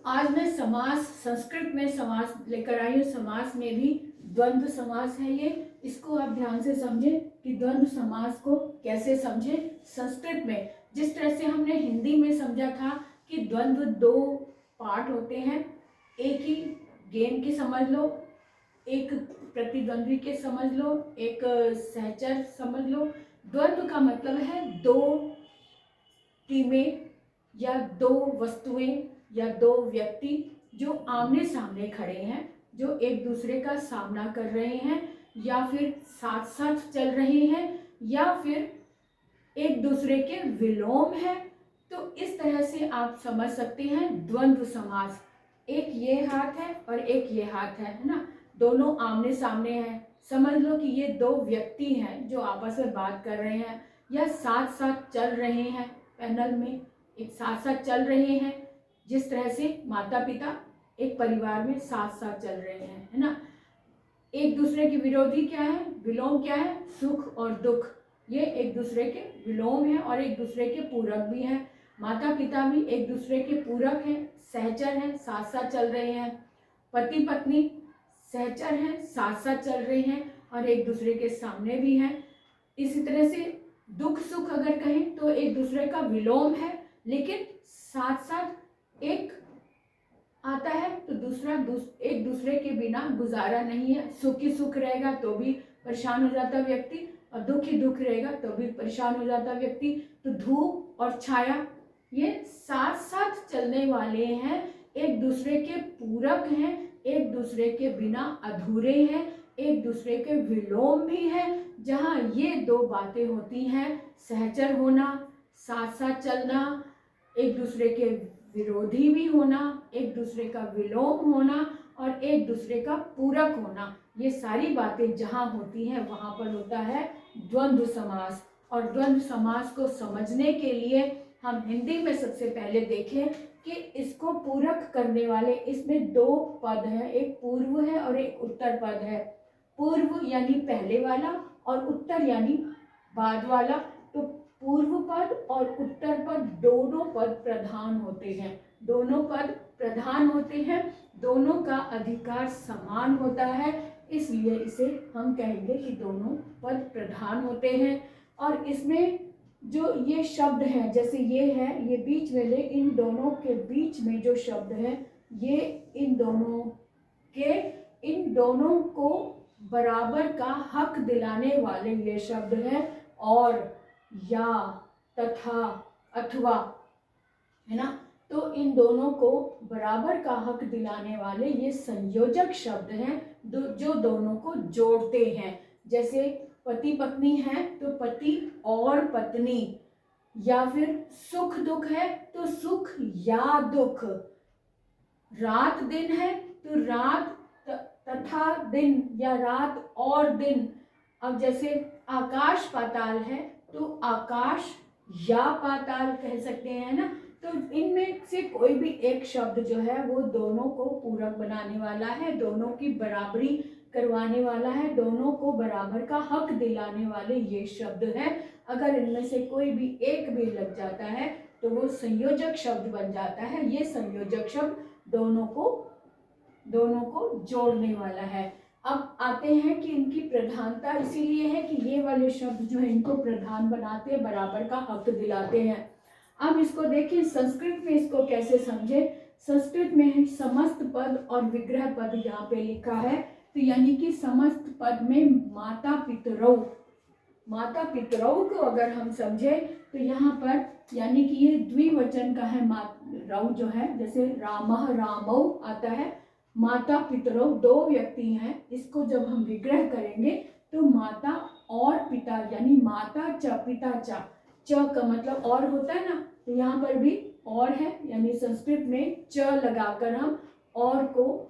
आज मैं समास संस्कृत में समास लेकर आई हूँ। समास में भी द्वंद्व समास है ये। इसको आप ध्यान से समझें कि द्वंद्व समास को कैसे समझें। संस्कृत में जिस तरह से हमने हिंदी में समझा था कि द्वंद्व दो पार्ट होते हैं, एक ही गेम की समझ लो, एक प्रतिद्वंद्वी के समझ लो, एक सहचर समझ लो। द्वंद्व का मतलब है दो टीमें या दो वस्तुएं या दो व्यक्ति जो आमने सामने खड़े हैं, जो एक दूसरे का सामना कर रहे हैं या फिर साथ साथ चल रहे हैं या फिर एक दूसरे के विलोम है। तो इस तरह से आप समझ सकते हैं द्वंद्व समास। एक ये हाथ है और एक ये हाथ है ना, दोनों आमने सामने हैं। समझ लो कि ये दो व्यक्ति हैं जो आपस में बात कर रहे हैं या साथ साथ चल रहे हैं, पैनल में एक साथ साथ चल रहे हैं। जिस तरह से माता पिता एक परिवार में साथ साथ चल रहे हैं, है ना। एक दूसरे के विरोधी क्या है, विलोम क्या है, सुख और दुख। ये एक दूसरे के विलोम है और एक दूसरे के पूरक भी हैं। माता पिता भी एक दूसरे के पूरक हैं, सहचर हैं, साथ साथ चल रहे हैं। पति पत्नी सहचर हैं, साथ साथ चल रहे हैं और एक दूसरे के सामने भी हैं। इसी तरह से दुख सुख अगर कहें तो एक दूसरे का विलोम है, लेकिन साथ साथ एक आता है तो दूसरा एक दूसरे के बिना गुजारा नहीं है। सुख ही सुख रहेगा तो भी परेशान हो जाता व्यक्ति और दुख ही दुख रहेगा तो भी परेशान हो जाता व्यक्ति। तो धूप और छाया ये साथ साथ चलने वाले हैं, एक दूसरे के पूरक हैं, एक दूसरे के बिना अधूरे हैं, एक दूसरे के विलोम भी हैं। जहाँ ये दो बातें होती हैं, सहचर होना, साथ साथ चलना, एक दूसरे के विरोधी भी होना, एक दूसरे का विलोम होना और एक दूसरे का पूरक होना, ये सारी बातें जहाँ होती हैं वहाँ पर होता है द्वंद्व समास। और द्वंद्व समास को समझने के लिए हम हिंदी में सबसे पहले देखें कि इसको पूरक करने वाले इसमें दो पद है, एक पूर्व है और एक उत्तर पद है। पूर्व यानी पहले वाला और उत्तर यानी बाद वाला। तो पूर्व पद और उत्तर पद दोनों पद प्रधान होते हैं, दोनों पद प्रधान होते हैं, दोनों का अधिकार समान होता है, इसलिए इसे हम कहेंगे कि दोनों पद प्रधान होते हैं। और इसमें जो ये शब्द हैं, जैसे ये है, ये बीच वाले, इन दोनों के बीच में जो शब्द है ये इन दोनों को बराबर का हक दिलाने वाले ये शब्द हैं। और या, तथा, अथवा, है ना। तो इन दोनों को बराबर का हक दिलाने वाले ये संयोजक शब्द हैं जो दोनों को जोड़ते हैं। जैसे पति पत्नी है तो पति और पत्नी, या फिर सुख दुख है तो सुख या दुख, रात दिन है तो रात तथा दिन या रात और दिन। अब जैसे आकाश पाताल है तो आकाश या पाताल कह सकते हैं ना। तो इनमें से कोई भी एक शब्द जो है वो दोनों को पूरक बनाने वाला है, दोनों की बराबरी करवाने वाला है, दोनों को बराबर का हक दिलाने वाले ये शब्द हैं। अगर इनमें से कोई भी एक भी लग जाता है तो वो संयोजक शब्द बन जाता है। ये संयोजक शब्द दोनों को जोड़ने वाला है। अब आते हैं कि इनकी प्रधानता इसीलिए है कि ये वाले शब्द जो है इनको प्रधान बनाते हैं, बराबर का हक दिलाते हैं। अब इसको देखिए संस्कृत में इसको कैसे समझे। संस्कृत में समस्त पद और विग्रह पद यहाँ पे लिखा है। तो यानी कि समस्त पद में माता पितरौ को अगर हम समझे तो यहाँ पर यानी कि ये द्विवचन का है। रौ जो है, जैसे रामः रामौ आता है, माता पितरौ दो व्यक्ति हैं। इसको जब हम विग्रह करेंगे तो माता और पिता यानी माता च पिता च का मतलब और होता है ना, तो यहाँ पर भी और है, यानी संस्कृत में च लगाकर हम और को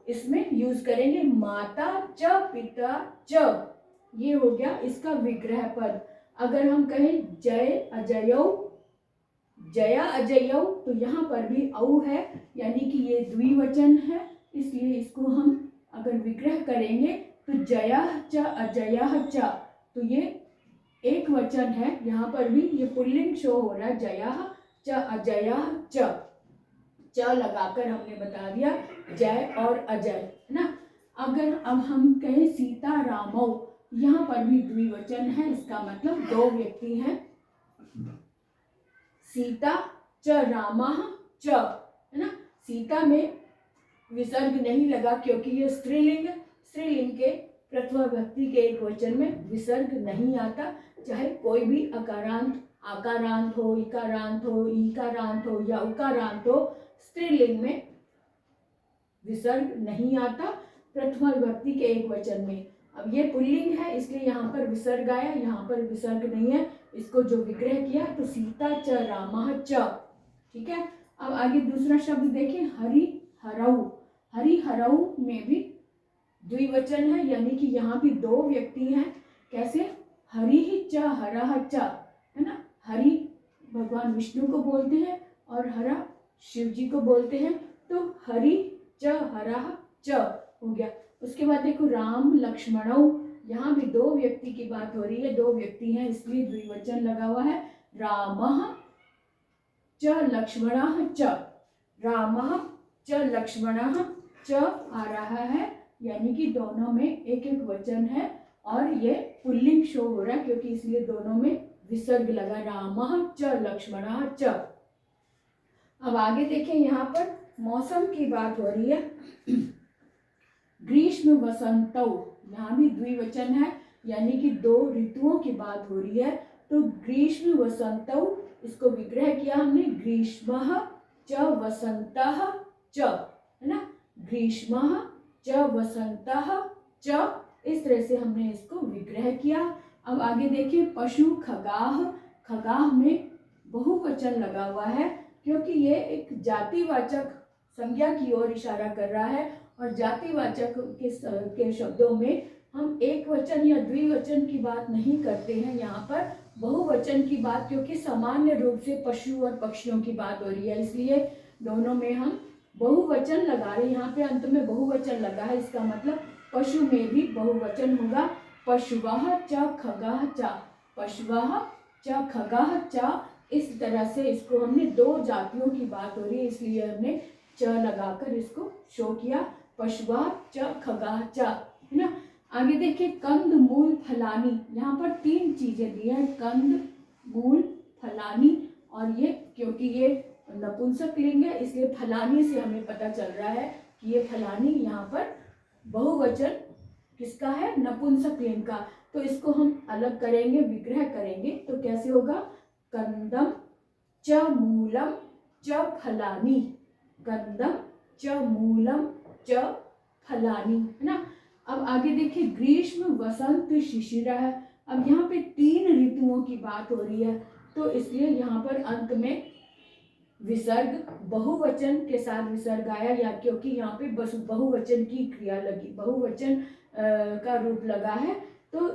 इसमें यूज करेंगे। माता च पिता च, ये हो गया इसका विग्रह पद। अगर हम कहें जया अजयौ तो यहाँ पर भी औ है, यानी कि ये द्विवचन है, इसलिए इसको हम अगर विग्रह करेंगे तो जया च अजयः च, तो ये एक वचन है। यहाँ पर भी ये पुल्लिंग शो हो रहा है, जयः च अजयः च। च लगाकर हमने बता दिया जय और अजय, है ना। अगर अब हम कहें सीता रामौ, यहाँ पर भी द्विवचन है, इसका मतलब दो व्यक्ति हैं। सीता च रामः च, है ना। सीता में विसर्ग नहीं लगा क्योंकि ये स्त्रीलिंग के प्रथमा विभक्ति के एक वचन में विसर्ग नहीं आता, चाहे कोई भी अकारांत, आकारांत हो, इकारांत हो, ईकारांत हो या उकारांत हो, स्त्रीलिंग में विसर्ग नहीं आता प्रथमा विभक्ति के एक वचन में। अब ये पुल्लिंग है इसलिए यहाँ पर विसर्ग आया, यहाँ पर विसर्ग नहीं है। इसको जो विग्रह किया तो सीता च रामः च, ठीक है। अब आगे दूसरा शब्द देखें, हरि हरऊ। हरि हरऊ में भी द्विवचन है, यानी कि यहाँ भी दो व्यक्ति हैं। कैसे? हरि ही च हरः च, है ना। हरि भगवान विष्णु को बोलते हैं और हरा शिव जी को बोलते हैं, तो हरि च हरः च हो गया। उसके बाद देखो राम लक्ष्मणौ, यहाँ भी दो व्यक्ति की बात हो रही है, दो व्यक्ति हैं इसलिए द्विवचन लगा हुआ है। रामः च लक्ष्मणः च, रामः च लक्ष्मणः च आ रहा है, यानी कि दोनों में एक एक वचन है और ये पुल्लिंग शो हो रहा है क्योंकि इसलिए दोनों में विसर्ग लगा, रामः च लक्ष्मणः च। अब आगे देखें, यहाँ पर मौसम की बात हो रही है। ग्रीष्म वसंतौ, यहाँ भी द्विवचन है, यानी कि दो ऋतुओं की बात हो रही है। तो ग्रीष्म वसंतौ, इसको विग्रह किया हमने, ग्रीष्मः च वसन्तः च, है ना। ग्रीष्मः च वसन्तः च, इस तरह से हमने इसको विग्रह किया। अब आगे देखिए, पशु खगाह। खगाह में बहुवचन लगा हुआ है क्योंकि ये एक जातिवाचक संज्ञा की ओर इशारा कर रहा है और जातिवाचक के शब्दों में हम एक वचन या द्विवचन की बात नहीं करते हैं, यहाँ पर बहुवचन की बात, क्योंकि सामान्य रूप से पशु और पक्षियों की बात हो रही है, इसलिए दोनों में हम बहुवचन लगा रहे हैं। यहाँ पे अंत में बहुवचन लगा है, इसका मतलब पशु में भी बहुवचन होगा। पशुवः च खगाः च, पशुवः च खगाः च, इस तरह से इसको हमने दो जातियों की बात हो रही है इसलिए हमने च लगाकर इसको शो किया, पशुवः च खगाः च, है ना। आगे देखिए, कंद मूल फलानी। यहाँ पर तीन चीजें दी हैं, कंद मूल फलानी, और ये क्योंकि ये नपुंसक लिंग है इसलिए फलानी से हमें पता चल रहा है कि ये फलानी यहाँ पर बहुवचन किसका है, नपुंसक लिंग का। तो इसको हम अलग करेंगे, विग्रह करेंगे, तो कैसे होगा, कंदम च मूलम च फलानी, कंदम च मूलम च फलानी, है ना। अब आगे देखिए, ग्रीष्म वसंत शिशिरः। अब यहाँ पे तीन ऋतुओं की बात हो रही है तो इसलिए यहाँ पर अंत में विसर्ग बहुवचन के साथ विसर्ग आया, या क्योंकि यहाँ पे बस बहुवचन की क्रिया लगी, बहुवचन का रूप लगा है। तो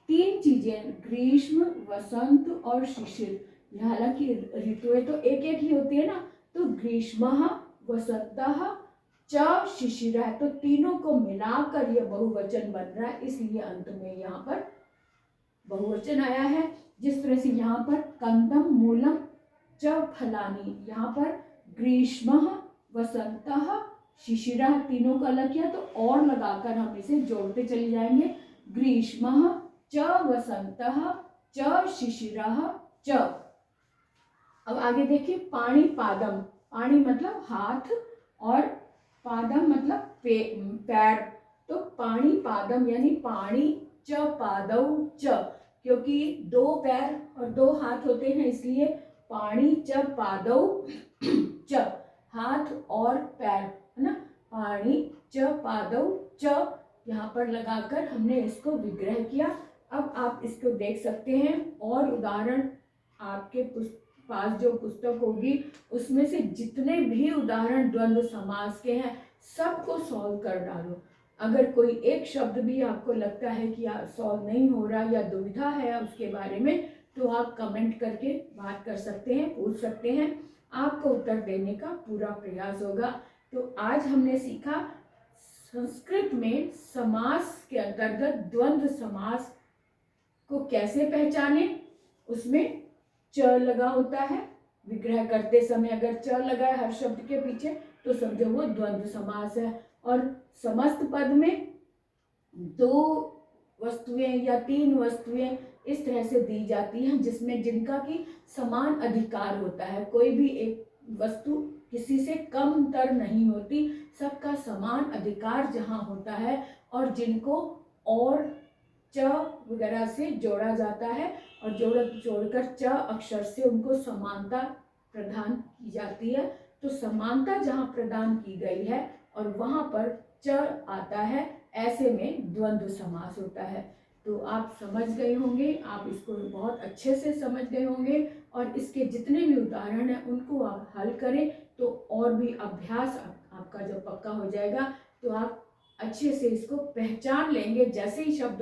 तीन चीजें, ग्रीष्म वसंत और शिशिर, हालांकि ऋतुएं तो एक एक ही होती है ना, तो ग्रीष्मः वसंतः च शिशिरः, तो तीनों को मिलाकर यह बहुवचन बन रहा है, इसलिए अंत में यहाँ पर बहुवचन आया है। जिस तरह से यहाँ पर कंदम मूलम च फलानी, यहाँ पर ग्रीष्मः वसंतः शिशिरः, तीनों को अलग किया तो और लगाकर हम इसे जोड़ते चले जाएंगे, ग्रीष्मः च वसंतः च शिशिरः च। अब आगे देखिए, पाणी पादम। पाणी मतलब हाथ और पादम मतलब पैर, तो पाणी पादम यानी पाणी च पादौ च, क्योंकि दो पैर और दो हाथ होते हैं इसलिए पाणी च पादौ च, हाथ और पैर, है ना। पाणी च पादौ च, यहाँ पर लगाकर हमने इसको विग्रह किया। अब आप इसको देख सकते हैं और उदाहरण आपके पास जो पुस्तक होगी उसमें से जितने भी उदाहरण द्वंद्व समास के हैं सबको सॉल्व कर डालो। अगर कोई एक शब्द भी आपको लगता है कि सॉल्व नहीं हो रहा या दुविधा है उसके बारे में, तो आप कमेंट करके बात कर सकते हैं, पूछ सकते हैं, आपको उत्तर देने का पूरा प्रयास होगा। तो आज हमने सीखा संस्कृत में समास के अंतर्गत द्वंद्व समास को कैसे पहचाने, उसमें च लगा होता है, विग्रह करते समय अगर च लगा है हर शब्द के पीछे तो समझो वो द्वंद्व समास है। और समस्त पद में दो वस्तुएं या तीन वस्तुएं इस तरह से दी जाती हैं जिसमें जिनका की समान अधिकार होता है। कोई भी एक वस्तु किसी से कम तर नहीं होती, सबका समान अधिकार जहाँ होता है और जिनको और च वगैरह से जोड़ा जाता है और जोड़कर च अक्षर से उनको समानता प्रदान की जाती है। तो समानता जहाँ प्रदान की गई है और वहाँ पर च आता है, ऐसे में द्वंद्व समास होता है। तो आप समझ गए होंगे, आप इसको बहुत अच्छे से समझ गए होंगे और इसके जितने भी उदाहरण हैं उनको आप हल करें तो और भी अभ्यास आपका जब पक्का हो जाएगा तो आप अच्छे से इसको पहचान लेंगे। जैसे ही शब्द